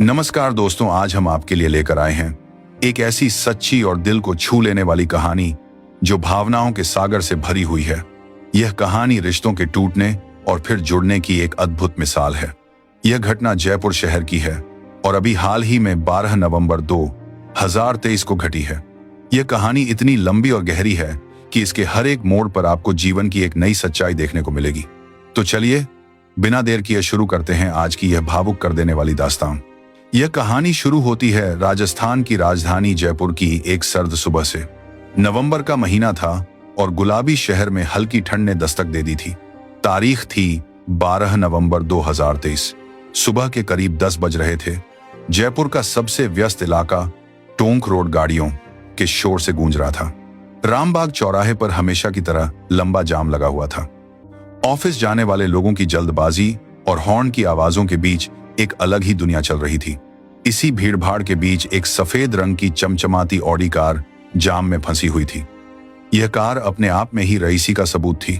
नमस्कार दोस्तों, आज हम आपके लिए लेकर आए हैं एक ऐसी सच्ची और दिल को छू लेने वाली कहानी जो भावनाओं के सागर से भरी हुई है। यह कहानी रिश्तों के टूटने और फिर जुड़ने की एक अद्भुत मिसाल है। यह घटना जयपुर शहर की है और अभी हाल ही में 12 नवंबर 2023 को घटी है। यह कहानी इतनी लंबी और गहरी है कि इसके हर एक मोड़ पर आपको जीवन की एक नई सच्चाई देखने को मिलेगी। तो चलिए बिना देर किए शुरू करते हैं आज की यह भावुक कर देने वाली दास्तान। यह कहानी शुरू होती है राजस्थान की राजधानी जयपुर की एक सर्द सुबह से। नवंबर का महीना था और गुलाबी शहर में हल्की ठंड ने दस्तक दे दी थी। तारीख थी 12 नवंबर 2023। सुबह के करीब 10 बज रहे थे। जयपुर का सबसे व्यस्त इलाका टोंक रोड गाड़ियों के शोर से गूंज रहा था। रामबाग चौराहे पर हमेशा की तरह लंबा जाम लगा हुआ था। ऑफिस जाने वाले लोगों की जल्दबाजी और हॉर्न की आवाजों के बीच एक अलग ही दुनिया चल रही थी। इसी भीड़भाड़ के बीच एक सफेद रंग की चमचमाती ऑडी कार जाम में फंसी हुई थी। यह कार अपने आप में ही रईसी का सबूत थी।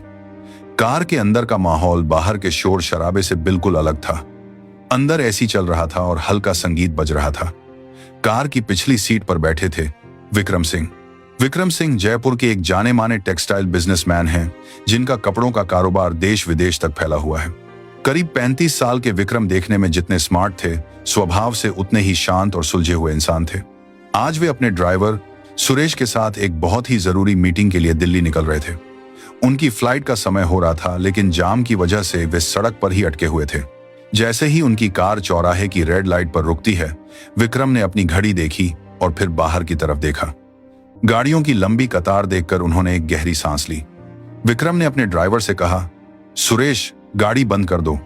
कार के अंदर का माहौल बाहर के शोर शराबे से बिल्कुल अलग था। अंदर एसी चल रहा था और हल्का संगीत बज रहा था। कार की पिछली सीट पर बैठे थे विक्रम सिंह। विक्रम सिंह जयपुर के एक जाने माने टेक्सटाइल बिजनेसमैन हैं, जिनका कपड़ों का कारोबार देश विदेश तक फैला हुआ है। करीब 35 साल के विक्रम देखने में जितने स्मार्ट थे, स्वभाव से उतने ही शांत और सुलझे हुए इंसान थे। आज वे अपने ड्राइवर सुरेश के साथ एक बहुत ही जरूरी मीटिंग के लिए दिल्ली निकल रहे थे। उनकी फ्लाइट का समय हो रहा था, लेकिन जाम की वजह से वे सड़क पर ही अटके हुए थे। जैसे ही उनकी कार चौराहे की रेड लाइट पर रुकती है, विक्रम ने अपनी घड़ी देखी और फिर बाहर की तरफ देखा। गाड़ियों की लंबी कतार देखकर उन्होंने एक गहरी सांस ली। विक्रम ने अपने ड्राइवर से कहा, सुरेश, गाड़ी बंद कर दो।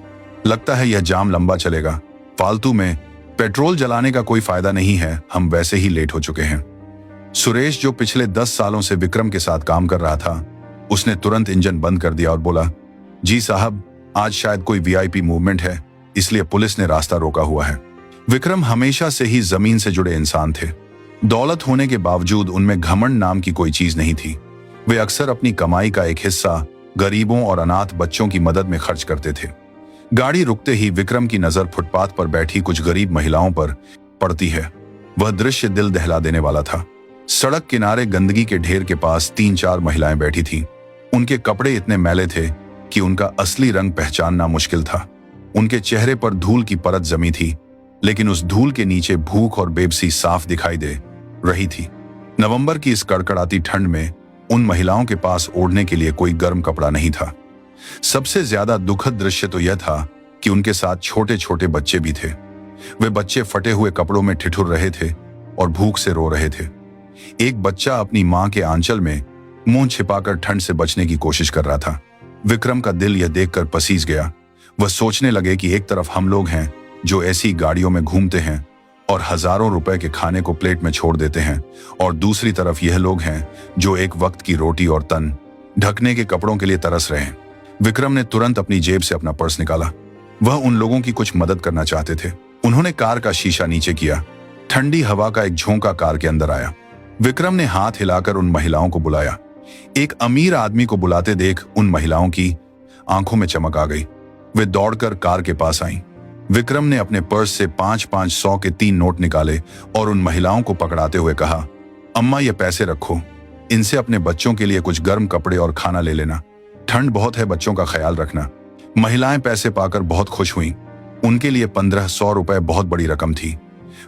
लगता है यह जाम लंबा चलेगा। फालतू में पेट्रोल जलाने का कोई फायदा नहीं है, हम वैसे ही लेट हो चुके हैं। सुरेश, जो पिछले 10 सालों से विक्रम के साथ काम कर रहा था, उसने तुरंत इंजन बंद कर दिया और बोला, जी साहब, आज शायद कोई वीआईपी मूवमेंट है, इसलिए पुलिस ने रास्ता रोका हुआ है। विक्रम हमेशा से ही जमीन से जुड़े इंसान थे। दौलत होने के बावजूद उनमें घमंड नाम की कोई चीज नहीं थी। वे अक्सर अपनी कमाई का एक हिस्सा गरीबों और अनाथ बच्चों की मदद में खर्च करते थे। गाड़ी रुकते ही विक्रम की नजर फुटपाथ पर बैठी कुछ गरीब महिलाओं पर पड़ती है। वह दृश्य दिल दहला देने वाला था। सड़क किनारे गंदगी के ढेर के पास 3-4 महिलाएं बैठी थीं। उनके कपड़े इतने मैले थे कि उनका असली रंग पहचानना मुश्किल था। उनके चेहरे पर धूल की परत जमी थी, लेकिन उस धूल के नीचे भूख और बेबसी साफ दिखाई दे रही थी। नवंबर की इस कड़कड़ाती ठंड में उन महिलाओं के पास ओढ़ने के लिए कोई गर्म कपड़ा नहीं था। सबसे ज्यादा दुखद दृश्य तो यह था कि उनके साथ छोटे छोटे बच्चे भी थे। वे बच्चे फटे हुए कपड़ों में ठिठुर रहे थे और भूख से रो रहे थे। एक बच्चा अपनी मां के आंचल में मुंह छिपाकर ठंड से बचने की कोशिश कर रहा था। विक्रम का दिल यह देखकर पसीज गया। वह सोचने लगे कि एक तरफ हम लोग हैं जो ऐसी गाड़ियों में घूमते हैं और हजारों रुपए के खाने को प्लेट में छोड़ देते हैं, और दूसरी तरफ यह लोग हैं जो एक वक्त की रोटी और तन ढकने के कपड़ों के लिए तरस रहे हैं। विक्रम ने तुरंत अपनी जेब से अपना पर्स निकाला। वह उन लोगों की कुछ मदद करना चाहते थे। उन्होंने कार का शीशा नीचे किया। ठंडी हवा का एक झोंका कार के अंदर आया। विक्रम ने हाथ हिलाकर उन महिलाओं को बुलाया। एक अमीर आदमी को बुलाते देख उन महिलाओं की आंखों में चमक आ गई। वे दौड़कर कार के पास आईं। विक्रम ने अपने पर्स से 5-5 100 के 3 नोट निकाले और उन महिलाओं को पकड़ाते हुए कहा, अम्मा, ये पैसे रखो। इनसे अपने बच्चों के लिए कुछ गर्म कपड़े और खाना ले लेना। ठंड बहुत है, बच्चों का ख्याल रखना। महिलाएं पैसे पाकर बहुत खुश हुईं। उनके लिए 1500 रुपए बहुत बड़ी रकम थी।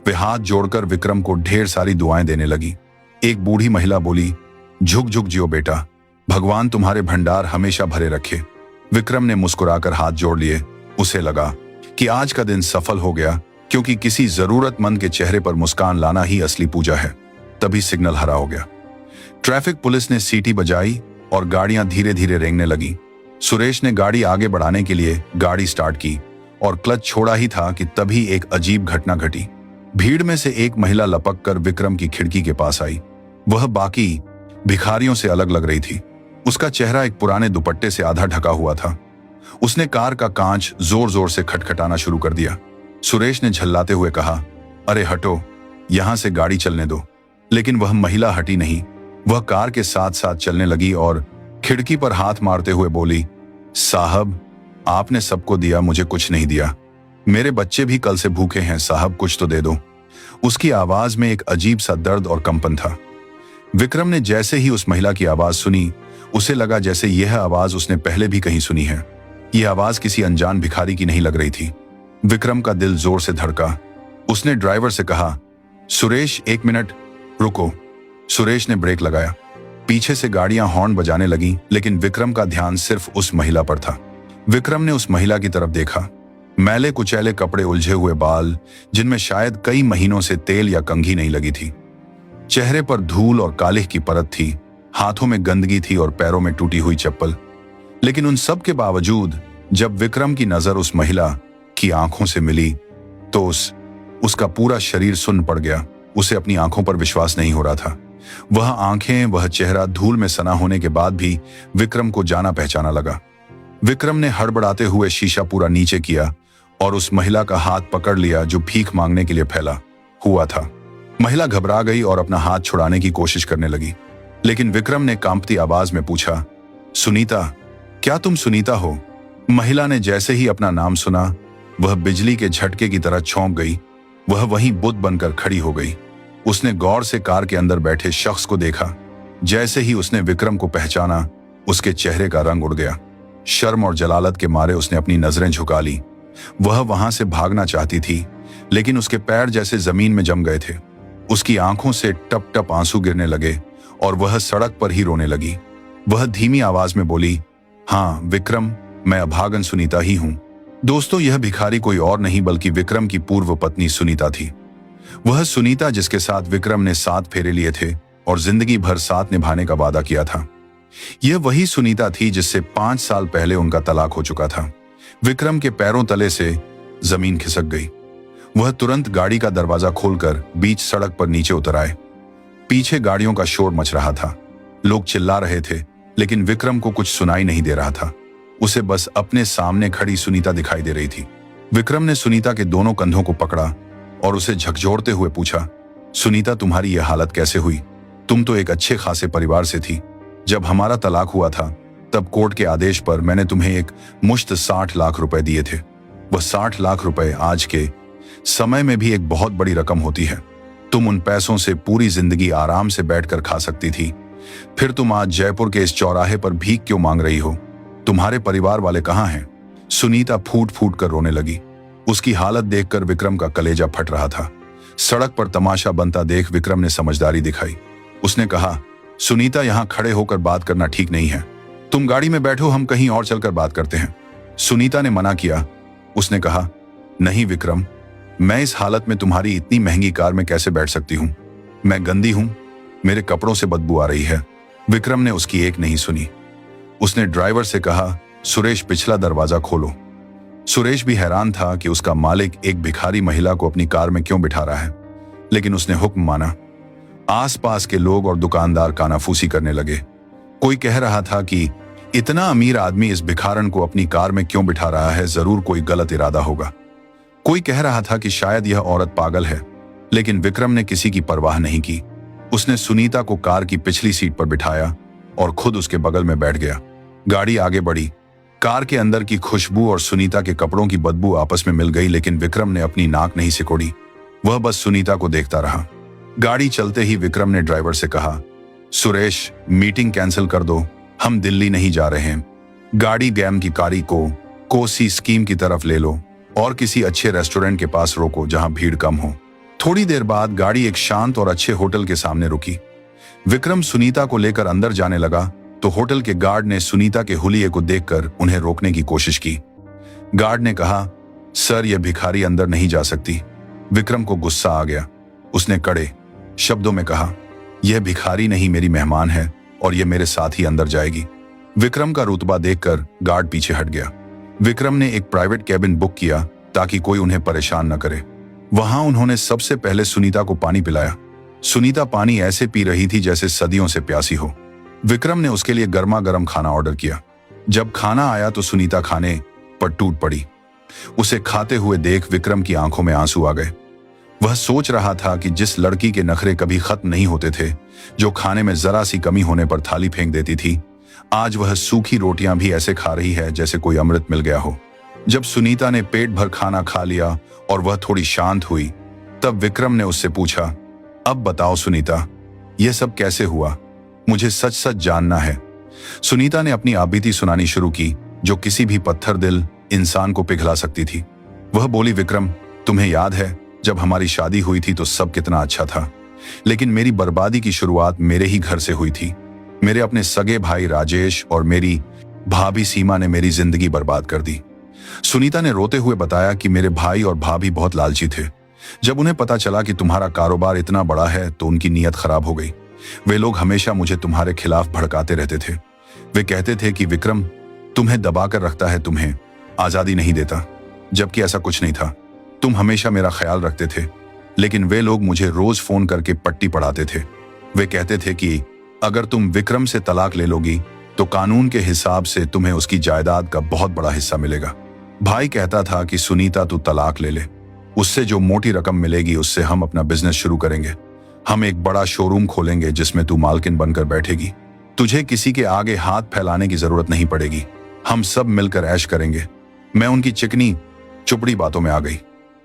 वे हाथ जोड़कर विक्रम को ढेर सारी दुआएं देने लगी। एक बूढ़ी महिला बोली, झुक झुक जियो बेटा, भगवान तुम्हारे भंडार हमेशा भरे रखे। विक्रम ने मुस्कुराकर हाथ जोड़ लिए। उसे लगा कि आज का दिन सफल हो गया, क्योंकि किसी जरूरतमंद के चेहरे पर मुस्कान लाना ही असली पूजा है। तभी सिग्नल हरा हो गया। ट्रैफिक पुलिस ने सीटी बजाई और गाड़ियां धीरे धीरे रेंगने लगी। सुरेश ने गाड़ी आगे बढ़ाने के लिए गाड़ी स्टार्ट की और क्लच छोड़ा ही था कि तभी एक अजीब घटना घटी। भीड़ में से एक महिला लपक कर विक्रम की खिड़की के पास आई। वह बाकी भिखारियों से अलग लग रही थी। उसका चेहरा एक पुराने दुपट्टे से आधा ढका हुआ था। उसने कार का कांच जोर जोर से खटखटाना शुरू कर दिया। सुरेश ने झल्लाते हुए कहा, अरे हटो, यहां से गाड़ी चलने दो। लेकिन वह महिला हटी नहीं। वह कार के साथ साथ चलने लगी और खिड़की पर हाथ मारते हुए बोली, साहब, आपने सबको दिया, मुझे कुछ नहीं दिया। मेरे बच्चे भी कल से भूखे हैं साहब, कुछ तो दे दो। उसकी आवाज में एक अजीब सा दर्द और कंपन था। विक्रम ने जैसे ही उस महिला की आवाज सुनी, उसे लगा जैसे यह आवाज उसने पहले भी कहीं सुनी है। यह आवाज किसी अनजान भिखारी की नहीं लग रही थी। विक्रम का दिल जोर से धड़का। उसने ड्राइवर से कहा, सुरेश 1 मिनट रुको। सुरेश ने ब्रेक लगाया। पीछे से गाड़ियां हॉर्न बजाने लगीं, लेकिन विक्रम का ध्यान सिर्फ उस महिला पर था। विक्रम ने उस महिला की तरफ देखा। मैले कुचैले कपड़े, उलझे हुए बाल जिनमें शायद कई महीनों से तेल या कंघी नहीं लगी थी। चेहरे पर धूल और कालिख की परत थी, हाथों में गंदगी थी और पैरों में टूटी हुई चप्पल। लेकिन उन सब के बावजूद जब विक्रम की नजर उस महिला की आंखों से मिली तो उसका पूरा शरीर सुन्न पड़ गया। उसे अपनी आंखों पर विश्वास नहीं हो रहा था। वह आंखें, वह चेहरा धूल में सना होने के बाद भी विक्रम को जाना पहचाना लगा। विक्रम ने हड़बड़ाते हुए शीशा पूरा नीचे किया और उस महिला का हाथ पकड़ लिया जो भीख मांगने के लिए फैला हुआ था। महिला घबरा गई और अपना हाथ छुड़ाने की कोशिश करने लगी, लेकिन विक्रम ने कांपती आवाज में पूछा, सुनीता, क्या तुम सुनीता हो? महिला ने जैसे ही अपना नाम सुना, वह बिजली के झटके की तरह चौंक गई। वह वहीं बुत बनकर खड़ी हो गई। उसने गौर से कार के अंदर बैठे शख्स को देखा। जैसे ही उसने विक्रम को पहचाना, उसके चेहरे का रंग उड़ गया। शर्म और जलालत के मारे उसने अपनी नजरें झुका ली। वह वहां से भागना चाहती थी, लेकिन उसके पैर जैसे जमीन में जम गए थे। उसकी आंखों से टप टप आंसू गिरने लगे और वह सड़क पर ही रोने लगी। वह धीमी आवाज में बोली, हाँ विक्रम, मैं अभागन सुनीता ही हूं। दोस्तों, यह भिखारी कोई और नहीं बल्कि विक्रम की पूर्व पत्नी सुनीता थी। वह सुनीता जिसके साथ विक्रम ने 7 फेरे लिए थे और जिंदगी भर साथ निभाने का वादा किया था। यह वही सुनीता थी जिससे 5 साल पहले उनका तलाक हो चुका था। विक्रम के पैरों तले से जमीन खिसक गई। वह तुरंत गाड़ी का दरवाजा खोलकर बीच सड़क पर नीचे उतर आए। पीछे गाड़ियों का शोर मच रहा था। लोग चिल्ला रहे थे, लेकिन विक्रम को कुछ सुनाई नहीं दे रहा था। उसे बस अपने सामने खड़ी सुनीता दिखाई दे रही थी। विक्रम ने सुनीता के दोनों कंधों को पकड़ा और उसे झकझोरते हुए पूछा, सुनीता, तुम्हारी यह हालत कैसे हुई? तुम तो एक अच्छे खासे परिवार से थी। जब हमारा तलाक हुआ था तब कोर्ट के आदेश पर मैंने तुम्हें एक मुश्त 60 लाख रुपए दिए थे। वह 60 लाख रुपए आज के समय में भी एक बहुत बड़ी रकम होती है। तुम उन पैसों से पूरी जिंदगी आराम से बैठकर खा सकती थी। फिर तुम आज जयपुर के इस चौराहे पर भीख क्यों मांग रही हो? तुम्हारे परिवार वाले कहाँ हैं? सुनीता फूट फूट कर रोने लगी। उसकी हालत देखकर विक्रम का कलेजा फट रहा था। सड़क पर तमाशा बनता देख विक्रम ने समझदारी दिखाई। उसने कहा, सुनीता, यहां खड़े होकर बात करना ठीक नहीं है। तुम गाड़ी में बैठो, हम कहीं और चलकर बात करते हैं। सुनीता ने मना किया। उसने कहा, नहीं विक्रम, मैं इस हालत में तुम्हारी इतनी महंगी कार में कैसे बैठ सकती हूं? मैं गंदी हूं, मेरे कपड़ों से बदबू आ रही है। विक्रम ने उसकी एक नहीं सुनी। उसने ड्राइवर से कहा, सुरेश, पिछला दरवाजा खोलो। सुरेश भी हैरान था कि उसका मालिक एक भिखारी महिला को अपनी कार में क्यों बिठा रहा है, लेकिन उसने हुक्म माना। आसपास के लोग और दुकानदार कानाफूसी करने लगे। कोई कह रहा था कि इतना अमीर आदमी इस भिखारन को अपनी कार में क्यों बिठा रहा है, जरूर कोई गलत इरादा होगा। कोई कह रहा था कि शायद यह औरत पागल है, लेकिन विक्रम ने किसी की परवाह नहीं की। उसने सुनीता को कार की पिछली सीट पर बिठाया और खुद उसके बगल में बैठ गया। गाड़ी आगे बढ़ी। कार के अंदर की खुशबू और सुनीता के कपड़ों की बदबू आपस में मिल गई, लेकिन विक्रम ने अपनी नाक नहीं सिकोड़ी। वह बस सुनीता को देखता रहा। गाड़ी चलते ही विक्रम ने ड्राइवर से कहा, सुरेश, मीटिंग कैंसिल कर दो, हम दिल्ली नहीं जा रहे हैं। गाड़ी गैम की कारी को कोसी स्कीम की तरफ ले लो और किसी अच्छे रेस्टोरेंट के पास रोको जहां भीड़ कम हो। थोड़ी देर बाद गाड़ी एक शांत और अच्छे होटल के सामने रुकी। विक्रम सुनीता को लेकर अंदर जाने लगा तो होटल के गार्ड ने सुनीता के हुलिये को देखकर उन्हें रोकने की कोशिश की। गार्ड ने कहा, सर, यह भिखारी अंदर नहीं जा सकती। विक्रम को गुस्सा आ गया। उसने कड़े शब्दों में कहा, यह भिखारी नहीं, मेरी मेहमान है और यह मेरे साथ ही अंदर जाएगी। विक्रम का रुतबा देखकर गार्ड पीछे हट गया। विक्रम ने एक प्राइवेट कैबिन बुक किया ताकि कोई उन्हें परेशान न करे। वहां उन्होंने सबसे पहले सुनीता को पानी पिलाया। सुनीता पानी ऐसे पी रही थी जैसे सदियों से प्यासी हो। विक्रम ने उसके लिए गर्मा गर्म खाना ऑर्डर किया। जब खाना आया तो सुनीता खाने पर टूट पड़ी। उसे खाते हुए देख विक्रम की आंखों में आंसू आ गए। वह सोच रहा था कि जिस लड़की के नखरे कभी खत्म नहीं होते थे, जो खाने में जरा सी कमी होने पर थाली फेंक देती थी, आज वह सूखी रोटियां भी ऐसे खा रही है जैसे कोई अमृत मिल गया हो। जब सुनीता ने पेट भर खाना खा लिया और वह थोड़ी शांत हुई, तब विक्रम ने उससे पूछा, अब बताओ सुनीता, यह सब कैसे हुआ? मुझे सच सच जानना है। सुनीता ने अपनी आपबीती सुनानी शुरू की, जो किसी भी पत्थर दिल इंसान को पिघला सकती थी। वह बोली, विक्रम, तुम्हें याद है जब हमारी शादी हुई थी तो सब कितना अच्छा था, लेकिन मेरी बर्बादी की शुरुआत मेरे ही घर से हुई थी। मेरे अपने सगे भाई राजेश और मेरी भाभी सीमा ने मेरी जिंदगी बर्बाद कर दी। सुनीता ने रोते हुए बताया कि मेरे भाई और भाभी बहुत लालची थे। जब उन्हें पता चला कि तुम्हारा कारोबार इतना बड़ा है तो उनकी नीयत खराब हो गई। वे लोग हमेशा मुझे तुम्हारे खिलाफ भड़काते रहते थे। वे कहते थे कि विक्रम तुम्हें दबाकर रखता है, तुम्हें आजादी नहीं देता, जबकि ऐसा कुछ नहीं था। तुम हमेशा मेरा ख्याल रखते थे। लेकिन वे लोग मुझे रोज फोन करके पट्टी पढ़ाते थे। वे कहते थे कि अगर तुम विक्रम से तलाक ले लोगी तो कानून के हिसाब से तुम्हें उसकी जायदाद का बहुत बड़ा हिस्सा मिलेगा। भाई कहता था कि सुनीता तू तलाक ले ले, उससे जो मोटी रकम मिलेगी उससे हम अपना बिजनेस शुरू करेंगे। हम एक बड़ा शोरूम खोलेंगे जिसमें तू मालकिन बनकर बैठेगी। तुझे किसी के आगे हाथ फैलाने की जरूरत नहीं पड़ेगी। हम सब मिलकर ऐश करेंगे। मैं उनकी चिकनी चुपड़ी बातों में आ गई।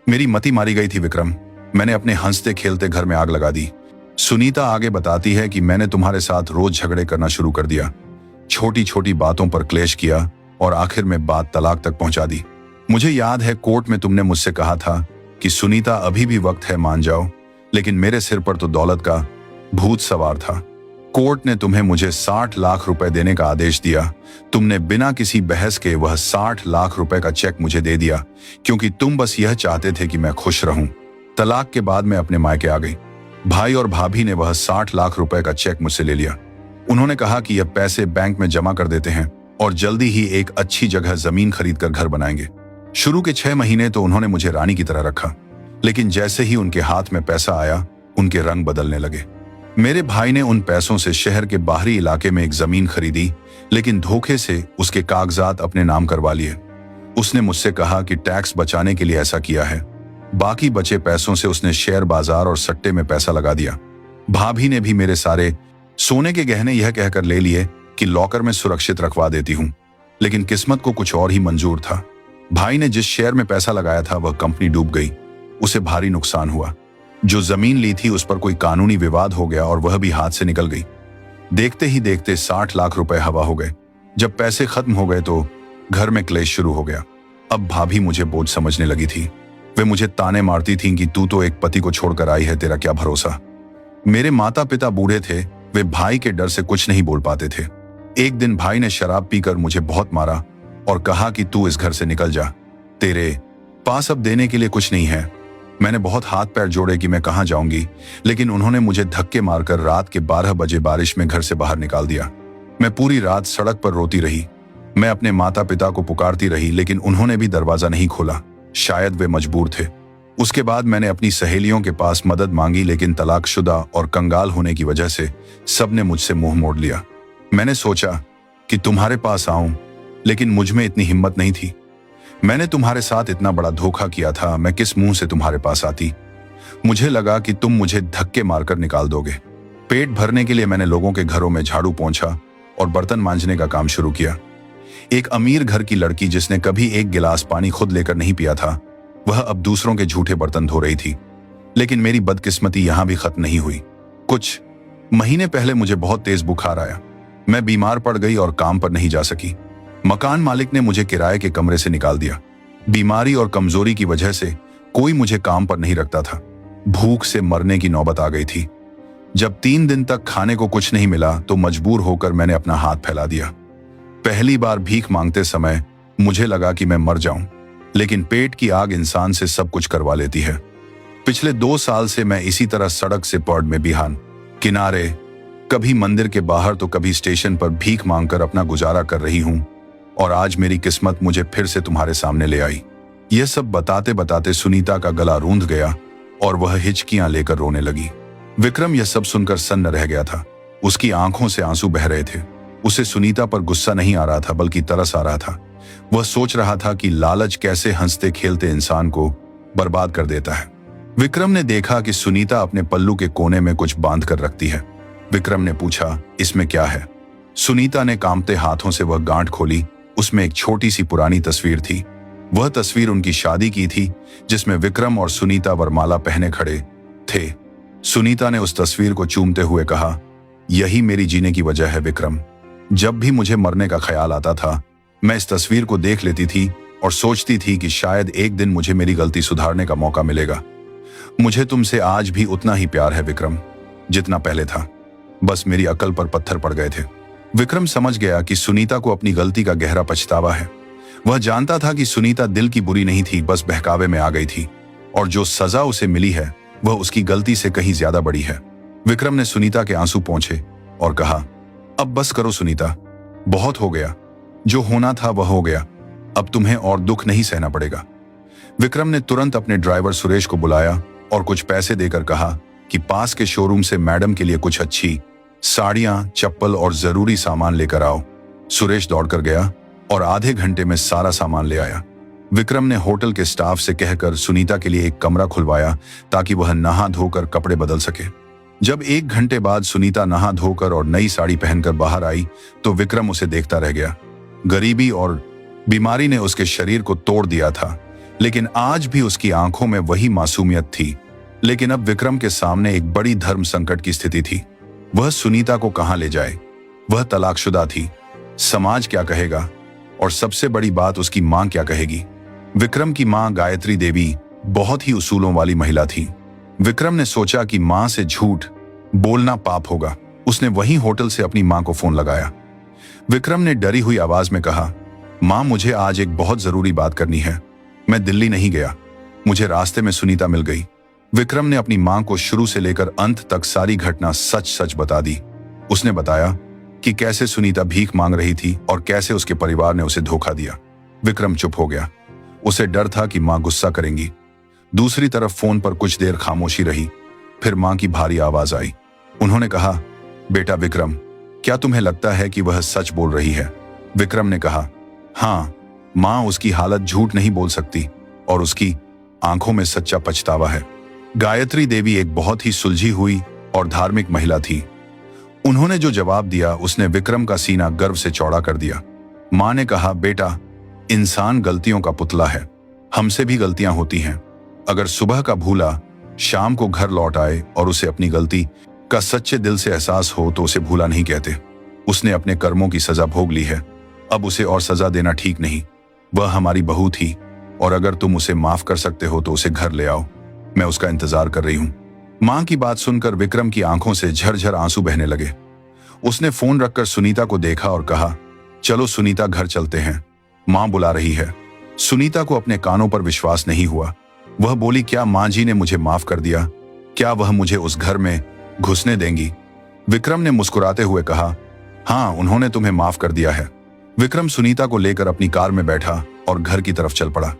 मेरी मति मारी गई थी विक्रम। मैंने अपने हंसते खेलते घर में आग लगा दी। सुनीता आगे बताती है कि मैंने तुम्हारे साथ रोज झगड़े करना शुरू कर दिया। छोटी छोटी बातों पर क्लेश किया और आखिर में बात तलाक तक पहुंचा दी। मुझे याद है कोर्ट में तुमने मुझसे कहा था कि सुनीता अभी भी वक्त है, मान जाओ, लेकिन मेरे सिर पर तो दौलत का भूत सवार था। कोर्ट ने तुम्हें मुझे 60 लाख रुपए देने का आदेश दिया। तुमने बिना किसी बहस के वह 60 लाख रुपए का चेक मुझे दे दिया, क्योंकि तुम बस यह चाहते थे कि मैं खुश रहूं। तलाक के बाद मैं अपने मायके आ गई। भाई और भाभी ने वह 60 लाख रुपए का चेक मुझसे ले लिया। उन्होंने कहा कि यह पैसे बैंक में जमा कर देते हैं और जल्दी ही एक अच्छी जगह जमीन खरीदकर घर बनाएंगे। शुरू के 6 महीने तो उन्होंने मुझे रानी की तरह रखा, लेकिन जैसे ही उनके हाथ में पैसा आया उनके रंग बदलने लगे। मेरे भाई ने उन पैसों से शहर के बाहरी इलाके में एक जमीन खरीदी, लेकिन धोखे से उसके कागजात अपने नाम करवा लिए। उसने मुझसे कहा कि टैक्स बचाने के लिए ऐसा किया है। बाकी बचे पैसों से उसने शेयर बाजार और सट्टे में पैसा लगा दिया। भाभी ने भी मेरे सारे सोने के गहने यह कहकर ले लिए कि लॉकर में सुरक्षित रखवा देती हूं, लेकिन किस्मत को कुछ और ही मंजूर था। भाई ने जिस शेयर में पैसा लगाया था वह कंपनी डूब गई। उसे भारी नुकसान हुआ। जो जमीन ली थी उस पर कोई कानूनी विवाद हो गया और वह भी हाथ से निकल गई। देखते ही देखते 60 लाख रुपए हवा हो गए। जब पैसे खत्म हो गए तो घर में क्लेश शुरू हो गया। अब भाभी मुझे बोझ समझने लगी थी। वे मुझे ताने मारती थीं कि तू तो एक पति को छोड़कर आई है, तेरा क्या भरोसा। मेरे माता पिता बूढ़े थे, वे भाई के डर से कुछ नहीं बोल पाते थे। एक दिन भाई ने शराब पीकर मुझे बहुत मारा और कहा कि तू इस घर से निकल जा, तेरे पास अब देने के लिए कुछ नहीं है। मैंने बहुत हाथ पैर जोड़े कि मैं कहां जाऊंगी, लेकिन उन्होंने मुझे धक्के मारकर रात के 12 बजे बारिश में घर से बाहर निकाल दिया। मैं पूरी रात सड़क पर रोती रही। मैं अपने माता पिता को पुकारती रही, लेकिन उन्होंने भी दरवाजा नहीं खोला। शायद वे मजबूर थे। उसके बाद मैंने अपनी सहेलियों के पास मदद मांगी, लेकिन तलाकशुदा और कंगाल होने की वजह से सबने मुझसे मुंह मोड़ लिया। मैंने सोचा कि तुम्हारे पास आऊं, लेकिन मुझ में इतनी हिम्मत नहीं थी। मैंने तुम्हारे साथ इतना बड़ा धोखा किया था, मैं किस मुंह से तुम्हारे पास आती। मुझे लगा कि तुम मुझे धक्के मारकर निकाल दोगे। पेट भरने के लिए मैंने लोगों के घरों में झाड़ू पोंछा और बर्तन मांजने का काम शुरू किया। एक अमीर घर की लड़की जिसने कभी एक गिलास पानी खुद लेकर नहीं पिया था, वह अब दूसरों के झूठे बर्तन धो रही थी। लेकिन मेरी बदकिस्मती यहां भी खत्म नहीं हुई। कुछ महीने पहले मुझे बहुत तेज बुखार आया। मैं बीमार पड़ गई और काम पर नहीं जा सकी। मकान मालिक ने मुझे किराए के कमरे से निकाल दिया। बीमारी और कमजोरी की वजह से कोई मुझे काम पर नहीं रखता था। भूख से मरने की नौबत आ गई थी। जब 3 दिन तक खाने को कुछ नहीं मिला तो मजबूर होकर मैंने अपना हाथ फैला दिया। पहली बार भीख मांगते समय मुझे लगा कि मैं मर जाऊं, लेकिन पेट की आग इंसान से सब कुछ करवा लेती है। पिछले 2 साल से मैं इसी तरह सड़क से पॉड में बिहान किनारे, कभी मंदिर के बाहर तो कभी स्टेशन पर भीख मांगकर अपना गुजारा कर रही हूं, और आज मेरी किस्मत मुझे फिर से तुम्हारे सामने ले आई। यह सब बताते बताते सुनीता का गला रूंध गया और वह हिचकियां लेकर रोने लगी। विक्रम यह सब सुनकर सन्न रह गया था। उसकी आंखों से आंसू बह रहे थे। उसे सुनीता पर गुस्सा नहीं आ रहा था, बल्कि तरस आ रहा था। वह सोच रहा था कि लालच कैसे हंसते खेलते इंसान को बर्बाद कर देता है। विक्रम ने देखा कि सुनीता अपने पल्लू के कोने में कुछ बांध कर रखती है। विक्रम ने पूछा, इसमें क्या है? सुनीता ने कांपते हाथों से वह गांठ खोली। उसमें एक छोटी सी पुरानी तस्वीर थी। वह तस्वीर उनकी शादी की थी, जिसमें विक्रम और सुनीता वरमाला पहने खड़े थे। सुनीता ने उस तस्वीर को चूमते हुए कहा, यही मेरी जीने की वजह है विक्रम। जब भी मुझे मरने का ख्याल आता था, मैं इस तस्वीर को देख लेती थी और सोचती थी कि शायद एक दिन मुझे मेरी गलती सुधारने का मौका मिलेगा। मुझे तुमसे आज भी उतना ही प्यार है विक्रम, जितना पहले था। बस मेरी अकल पर पत्थर पड़ गए थे। विक्रम समझ गया कि सुनीता को अपनी गलती का गहरा पछतावा है। वह जानता था कि सुनीता दिल की बुरी नहीं थी, बस बहकावे में आ गई थी, और जो सजा उसे मिली है वह उसकी गलती से कहीं ज्यादा बड़ी है। विक्रम ने सुनीता के आंसू पोंछे और कहा, अब बस करो सुनीता, बहुत हो गया। जो होना था वह हो गया। अब तुम्हें और दुख नहीं सहना पड़ेगा। विक्रम ने तुरंत अपने ड्राइवर सुरेश को बुलाया और कुछ पैसे देकर कहा कि पास के शोरूम से मैडम के लिए कुछ अच्छी साड़ियां, चप्पल और जरूरी सामान लेकर आओ। सुरेश दौड़कर गया और आधे घंटे में सारा सामान ले आया। विक्रम ने होटल के स्टाफ से कहकर सुनीता के लिए एक कमरा खुलवाया ताकि वह नहा धोकर कपड़े बदल सके। जब 1 घंटे बाद सुनीता नहा धोकर और नई साड़ी पहनकर बाहर आई तो विक्रम उसे देखता रह गया। गरीबी और बीमारी ने उसके शरीर को तोड़ दिया था, लेकिन आज भी उसकी आंखों में वही मासूमियत थी। लेकिन अब विक्रम के सामने एक बड़ी धर्म संकट की स्थिति थी। वह सुनीता को कहां ले जाए? वह तलाकशुदा थी। समाज क्या कहेगा? और सबसे बड़ी बात, उसकी मां क्या कहेगी? विक्रम की मां गायत्री देवी बहुत ही उसूलों वाली महिला थी। विक्रम ने सोचा कि मां से झूठ बोलना पाप होगा। उसने वहीं होटल से अपनी मां को फोन लगाया। विक्रम ने डरी हुई आवाज में कहा, मां, मुझे आज एक बहुत जरूरी बात करनी है। मैं दिल्ली नहीं गया, मुझे रास्ते में सुनीता मिल गई। विक्रम ने अपनी मां को शुरू से लेकर अंत तक सारी घटना सच सच बता दी। उसने बताया कि कैसे सुनीता भीख मांग रही थी और कैसे उसके परिवार ने उसे धोखा दिया। विक्रम चुप हो गया। उसे डर था कि मां गुस्सा करेंगी। दूसरी तरफ फोन पर कुछ देर खामोशी रही, फिर मां की भारी आवाज आई। उन्होंने कहा, बेटा विक्रम, क्या तुम्हें लगता है कि वह सच बोल रही है? विक्रम ने कहा, हाँ मां, उसकी हालत झूठ नहीं बोल सकती और उसकी आंखों में सच्चा पछतावा है। गायत्री देवी एक बहुत ही सुलझी हुई और धार्मिक महिला थी। उन्होंने जो जवाब दिया उसने विक्रम का सीना गर्व से चौड़ा कर दिया। मां ने कहा, बेटा, इंसान गलतियों का पुतला है। हमसे भी गलतियां होती हैं। अगर सुबह का भूला शाम को घर लौट आए और उसे अपनी गलती का सच्चे दिल से एहसास हो तो उसे भूला नहीं कहते। उसने अपने कर्मों की सजा भोग ली है, अब उसे और सजा देना ठीक नहीं। वह हमारी बहू थी और अगर तुम उसे माफ कर सकते हो तो उसे घर ले आओ। मैं उसका इंतजार कर रही हूं। मां की बात सुनकर विक्रम की आंखों से झरझर आंसू बहने लगे। उसने फोन रखकर सुनीता को देखा और कहा, चलो सुनीता, घर चलते हैं, मां बुला रही है। सुनीता को अपने कानों पर विश्वास नहीं हुआ। वह बोली, क्या मां जी ने मुझे माफ कर दिया? क्या वह मुझे उस घर में घुसने देंगी? विक्रम ने मुस्कुराते हुए कहा, हाँ, उन्होंने तुम्हें माफ कर दिया है। विक्रम सुनीता को लेकर अपनी कार में बैठा और घर की तरफ चल पड़ा।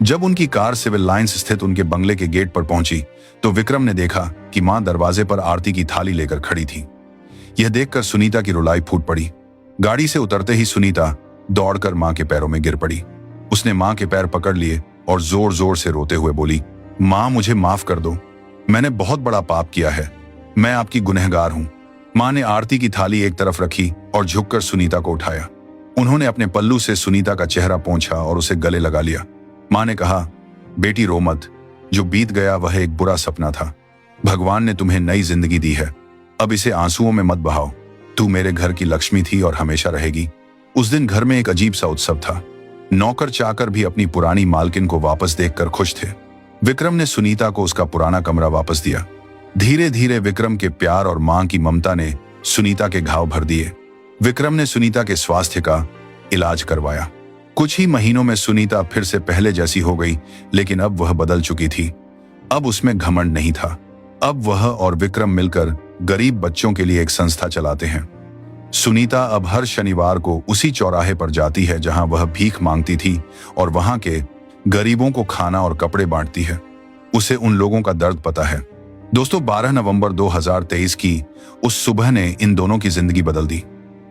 जब उनकी कार सिविल लाइंस स्थित उनके बंगले के गेट पर पहुंची तो विक्रम ने देखा कि मां दरवाजे पर आरती की थाली लेकर खड़ी थी। यह देखकर सुनीता की रुलाई फूट पड़ी। गाड़ी से उतरते ही सुनीता दौड़कर मां के पैरों में गिर पड़ी। उसने मां के पैर पकड़ लिए और जोर जोर से रोते हुए बोली, मां, मुझे माफ कर दो। मैंने बहुत बड़ा पाप किया है। मैं आपकी गुनहगार हूं। मां ने आरती की थाली एक तरफ रखी और झुककर सुनीता को उठाया। उन्होंने अपने पल्लू से सुनीता का चेहरा पोंछा और उसे गले लगा लिया। मां ने कहा, बेटी रो मत। जो बीत गया वह एक बुरा सपना था। भगवान ने तुम्हें नई जिंदगी दी है। अब इसे आंसुओं में मत बहाओ। तू मेरे घर की लक्ष्मी थी और हमेशा रहेगी। उस दिन घर में एक अजीब सा उत्सव था। नौकर चाकर भी अपनी पुरानी मालकिन को वापस देखकर खुश थे। विक्रम ने सुनीता को उसका पुराना कमरा वापस दिया। धीरे धीरे विक्रम के प्यार और मां की ममता ने सुनीता के घाव भर दिए। विक्रम ने सुनीता के स्वास्थ्य का इलाज करवाया। कुछ ही महीनों में सुनीता फिर से पहले जैसी हो गई, लेकिन अब वह बदल चुकी थी। अब उसमें घमंड नहीं था। अब वह और विक्रम मिलकर गरीब बच्चों के लिए एक संस्था चलाते हैं। सुनीता अब हर शनिवार को उसी चौराहे पर जाती है जहां वह भीख मांगती थी और वहां के गरीबों को खाना और कपड़े बांटती है। उसे उन लोगों का दर्द पता है। दोस्तों, 12 नवंबर 2023 की उस सुबह ने इन दोनों की जिंदगी बदल दी।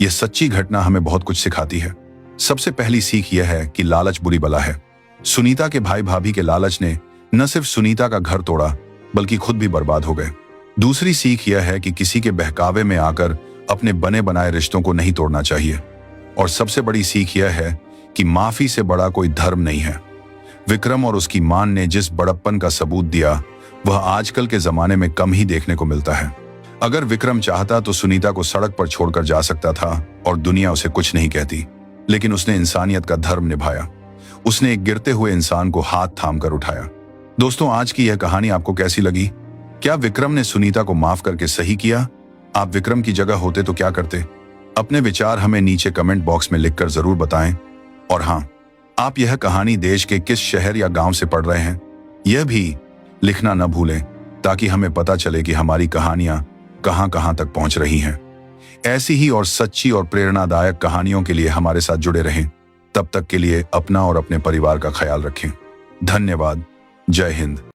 यह सच्ची घटना हमें बहुत कुछ सिखाती है। सबसे पहली सीख यह है कि लालच बुरी बला है। सुनीता के भाई भाभी के लालच ने न सिर्फ सुनीता का घर तोड़ा बल्कि खुद भी बर्बाद हो गए। दूसरी सीख यह है कि किसी के बहकावे में आकर अपने बने बनाए रिश्तों को नहीं तोड़ना चाहिए। और सबसे बड़ी सीख यह है कि माफी से बड़ा कोई धर्म नहीं है। विक्रम और उसकी मान ने जिस बड़प्पन का सबूत दिया वह आजकल के जमाने में कम ही देखने को मिलता है। अगर विक्रम चाहता तो सुनीता को सड़क पर छोड़कर जा सकता था और दुनिया उसे कुछ नहीं कहती, लेकिन उसने इंसानियत का धर्म निभाया। उसने एक गिरते हुए इंसान को हाथ थाम कर उठाया। दोस्तों, आज की यह कहानी आपको कैसी लगी? क्या विक्रम ने सुनीता को माफ करके सही किया? आप विक्रम की जगह होते तो क्या करते? अपने विचार हमें नीचे कमेंट बॉक्स में लिखकर जरूर बताएं। और हाँ, आप यह कहानी देश के किस शहर या गांव से पढ़ रहे हैं, यह भी लिखना न भूलें, ताकि हमें पता चले कि हमारी कहानियां कहां-कहां तक पहुंच रही हैं। ऐसी ही और सच्ची और प्रेरणादायक कहानियों के लिए हमारे साथ जुड़े रहें। तब तक के लिए अपना और अपने परिवार का ख्याल रखें। धन्यवाद। जय हिंद।